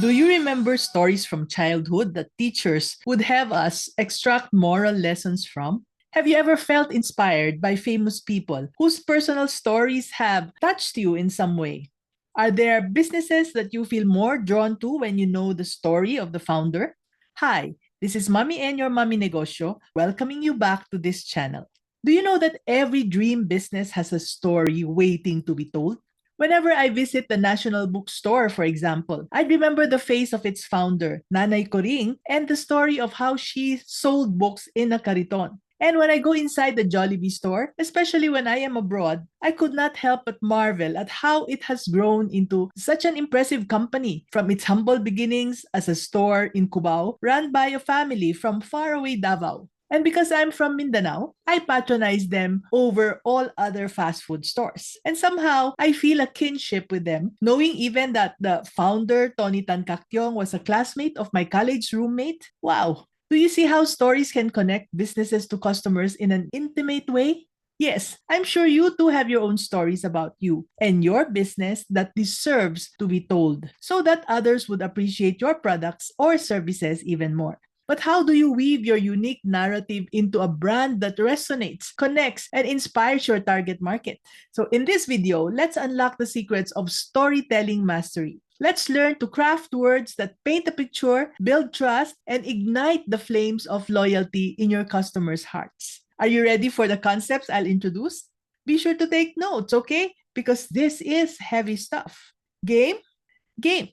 Do you remember stories from childhood that teachers would have us extract moral lessons from? Have you ever felt inspired by famous people whose personal stories have touched you in some way? Are there businesses that you feel more drawn to when you know the story of the founder? Hi, this is Mommy and your Mommy Negosyo, welcoming you back to this channel. Do you know that every dream business has a story waiting to be told? Whenever I visit the National Bookstore, for example, I'd remember the face of its founder, Nanay Coring, and the story of how she sold books in a kariton. And when I go inside the Jollibee store, especially when I am abroad, I could not help but marvel at how it has grown into such an impressive company from its humble beginnings as a store in Cubao run by a family from faraway Davao. And because I'm from Mindanao, I patronize them over all other fast food stores. And somehow, I feel a kinship with them, knowing even that the founder, Tony Tan Caktiong, was a classmate of my college roommate. Wow! Do you see how stories can connect businesses to customers in an intimate way? Yes, I'm sure you too have your own stories about you and your business that deserves to be told so that others would appreciate your products or services even more. But how do you weave your unique narrative into a brand that resonates, connects, and inspires your target market? So, in this video, let's unlock the secrets of storytelling mastery. Let's learn to craft words that paint a picture, build trust, and ignite the flames of loyalty in your customers' hearts. Are you ready for the concepts I'll introduce? Be sure to take notes, okay? Because this is heavy stuff. Game? Game.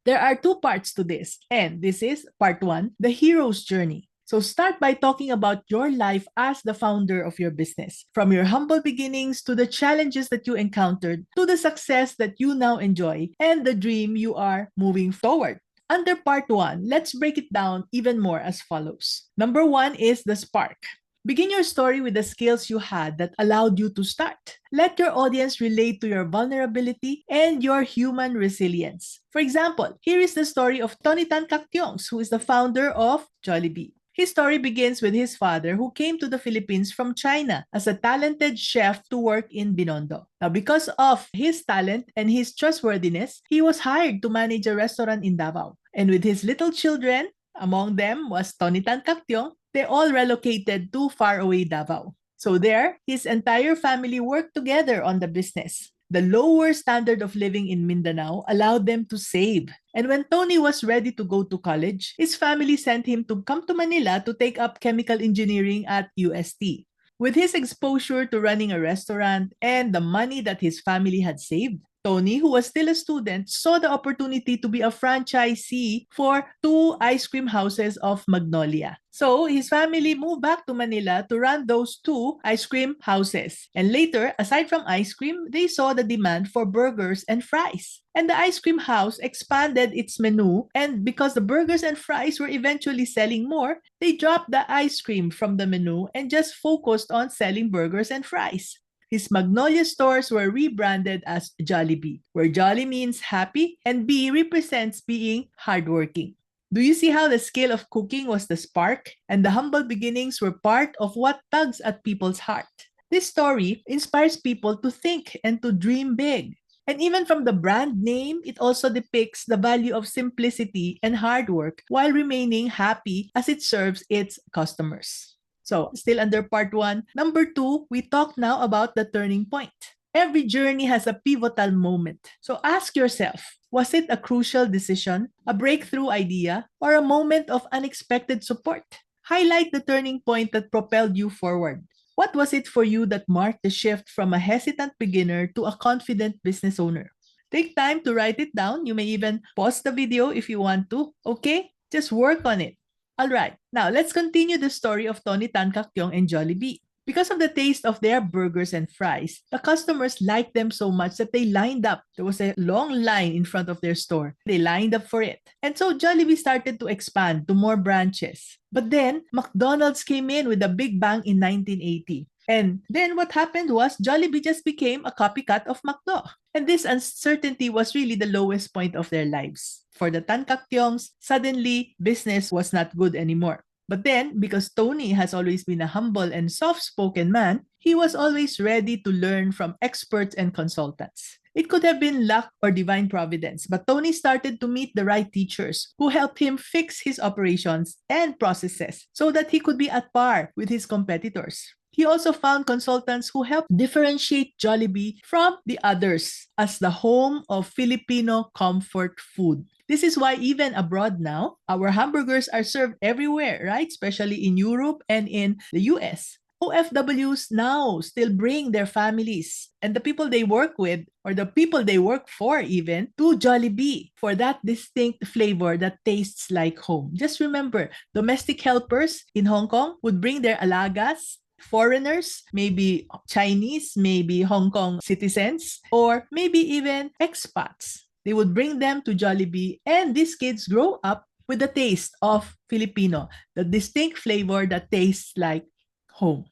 There are two parts to this, and this is part one, the hero's journey. So start by talking about your life as the founder of your business, from your humble beginnings to the challenges that you encountered, to the success that you now enjoy, and the dream you are moving toward. Under part one, let's break it down even more as follows. Number one is the spark. Begin your story with the skills you had that allowed you to start. Let your audience relate to your vulnerability and your human resilience. For example, here is the story of Tony Tan Caktiong, who is the founder of Jollibee. His story begins with his father who came to the Philippines from China as a talented chef to work in Binondo. Now, because of his talent and his trustworthiness, he was hired to manage a restaurant in Davao. And with his little children, among them was Tony Tan Caktiong, they all relocated to faraway Davao. So there, his entire family worked together on the business. The lower standard of living in Mindanao allowed them to save. And when Tony was ready to go to college, his family sent him to come to Manila to take up chemical engineering at UST. With his exposure to running a restaurant and the money that his family had saved, Tony, who was still a student, saw the opportunity to be a franchisee for two ice cream houses of Magnolia. So his family moved back to Manila to run those two ice cream houses. And later, aside from ice cream, they saw the demand for burgers and fries. And the ice cream house expanded its menu, and because the burgers and fries were eventually selling more, they dropped the ice cream from the menu and just focused on selling burgers and fries. His Magnolia stores were rebranded as Jollibee, where Jolly means happy and B represents being hardworking. Do you see how the skill of cooking was the spark and the humble beginnings were part of what tugs at people's heart? This story inspires people to think and to dream big. And even from the brand name, it also depicts the value of simplicity and hard work while remaining happy as it serves its customers. So, still under part one. Number two, we talk now about the turning point. Every journey has a pivotal moment. So ask yourself, was it a crucial decision, a breakthrough idea, or a moment of unexpected support? Highlight the turning point that propelled you forward. What was it for you that marked the shift from a hesitant beginner to a confident business owner? Take time to write it down. You may even pause the video if you want to. Okay? Just work on it. Alright, now let's continue the story of Tony Tan Caktiong and Jollibee. Because of the taste of their burgers and fries, the customers liked them so much that they lined up. There was a long line in front of their store. They lined up for it. And so Jollibee started to expand to more branches. But then, McDonald's came in with a big bang in 1980. And then what happened was Jollibee just became a copycat of McDo. And this uncertainty was really the lowest point of their lives. For the Tan Caktiongs, suddenly business was not good anymore. But then, because Tony has always been a humble and soft-spoken man, he was always ready to learn from experts and consultants. It could have been luck or divine providence, but Tony started to meet the right teachers who helped him fix his operations and processes so that he could be at par with his competitors. He also found consultants who helped differentiate Jollibee from the others as the home of Filipino comfort food. This is why even abroad now, our hamburgers are served everywhere, right? Especially in Europe and in the US. OFWs now still bring their families and the people they work with or the people they work for even to Jollibee for that distinct flavor that tastes like home. Just remember, domestic helpers in Hong Kong would bring their alagas, foreigners, maybe Chinese, maybe Hong Kong citizens, or maybe even expats. They would bring them to Jollibee, and these kids grow up with the taste of Filipino, the distinct flavor that tastes like home.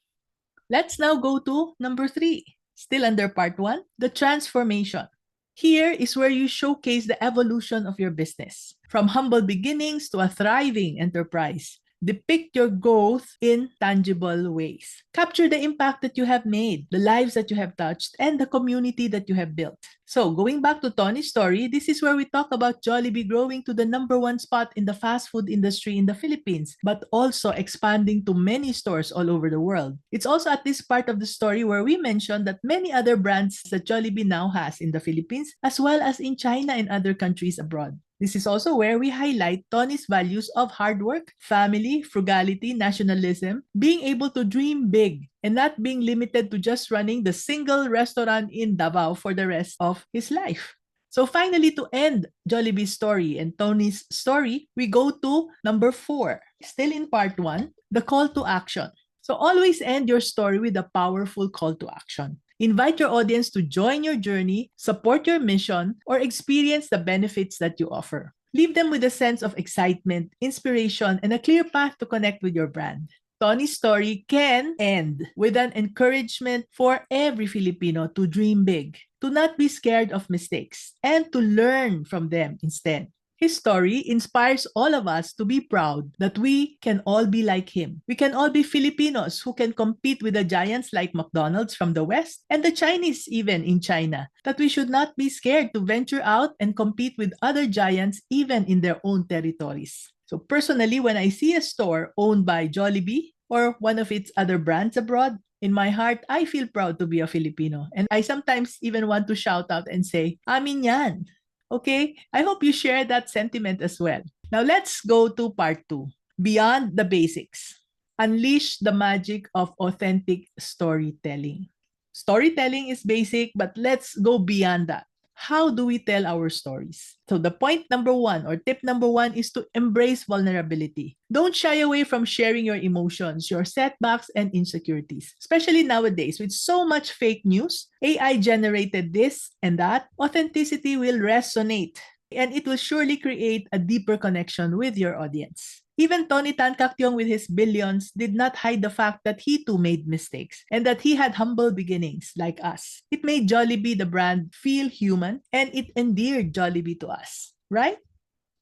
Let's now go to number 3. Still under part 1, the transformation. Here is where you showcase the evolution of your business. From humble beginnings to a thriving enterprise. Depict your growth in tangible ways. Capture the impact that you have made, the lives that you have touched, and the community that you have built. So, going back to Tony's story, this is where we talk about Jollibee growing to the #1 spot in the fast food industry in the Philippines, but also expanding to many stores all over the world. It's also at this part of the story where we mention that many other brands that Jollibee now has in the Philippines, as well as in China and other countries abroad. This is also where we highlight Tony's values of hard work, family, frugality, nationalism, being able to dream big, and not being limited to just running the single restaurant in Davao for the rest of his life. So finally, to end Jollibee's story and Tony's story, we go to number 4. Still in part 1, the call to action. So always end your story with a powerful call to action. Invite your audience to join your journey, support your mission, or experience the benefits that you offer. Leave them with a sense of excitement, inspiration, and a clear path to connect with your brand. Tony's story can end with an encouragement for every Filipino to dream big, to not be scared of mistakes, and to learn from them instead. His story inspires all of us to be proud that we can all be like him. We can all be Filipinos who can compete with the giants like McDonald's from the West and the Chinese even in China. That we should not be scared to venture out and compete with other giants even in their own territories. So personally, when I see a store owned by Jollibee or one of its other brands abroad, in my heart, I feel proud to be a Filipino. And I sometimes even want to shout out and say, Amin yan. Okay, I hope you share that sentiment as well. Now let's go to part 2. Beyond the basics. Unleash the magic of authentic storytelling. Storytelling is basic, but let's go beyond that. How do we tell our stories? So the point number 1 or tip number 1 is to embrace vulnerability. Don't shy away from sharing your emotions, your setbacks, and insecurities. Especially nowadays with so much fake news, AI generated this and that, authenticity will resonate and it will surely create a deeper connection with your audience. Even Tony Tan Caktiong with his billions did not hide the fact that he too made mistakes and that he had humble beginnings like us. It made Jollibee the brand feel human and it endeared Jollibee to us, right?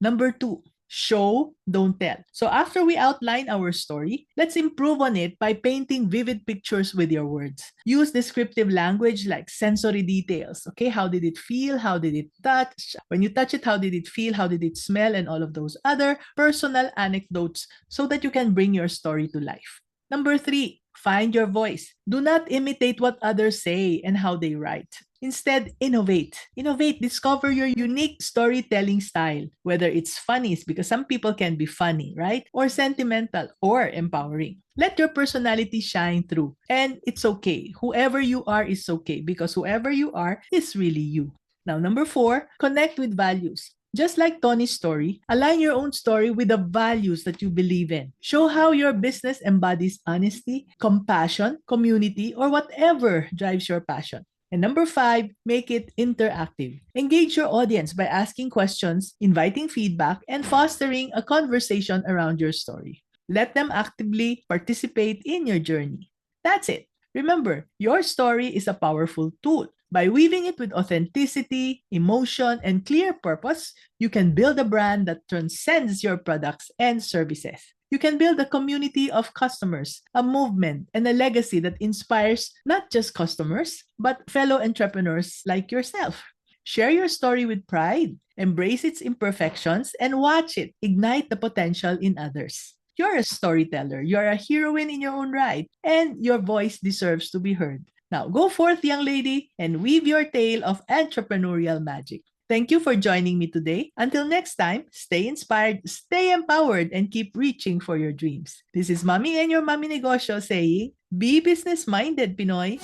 Number 2, show, don't tell. So after we outline our story, let's improve on it by painting vivid pictures with your words. Use descriptive language like sensory details. Okay, how did it feel? How did it touch? When you touch it, how did it feel? How did it smell? And all of those other personal anecdotes so that you can bring your story to life. Number 3, find your voice. Do not imitate what others say and how they write. Instead, innovate. Innovate, discover your unique storytelling style. Whether it's funny, because some people can be funny, right? Or sentimental or empowering. Let your personality shine through. And it's okay. Whoever you are is okay because whoever you are is really you. Now, number 4, connect with values. Just like Tony's story, align your own story with the values that you believe in. Show how your business embodies honesty, compassion, community, or whatever drives your passion. And number 5, make it interactive. Engage your audience by asking questions, inviting feedback, and fostering a conversation around your story. Let them actively participate in your journey. That's it. Remember, your story is a powerful tool. By weaving it with authenticity, emotion, and clear purpose, you can build a brand that transcends your products and services. You can build a community of customers, a movement, and a legacy that inspires not just customers, but fellow entrepreneurs like yourself. Share your story with pride, embrace its imperfections, and watch it ignite the potential in others. You're a storyteller, you're a heroine in your own right, and your voice deserves to be heard. Now go forth, young lady, and weave your tale of entrepreneurial magic. Thank you for joining me today. Until next time, stay inspired, stay empowered, and keep reaching for your dreams. This is Mommy and your Mommy Negosyo saying, be business minded, Pinoy.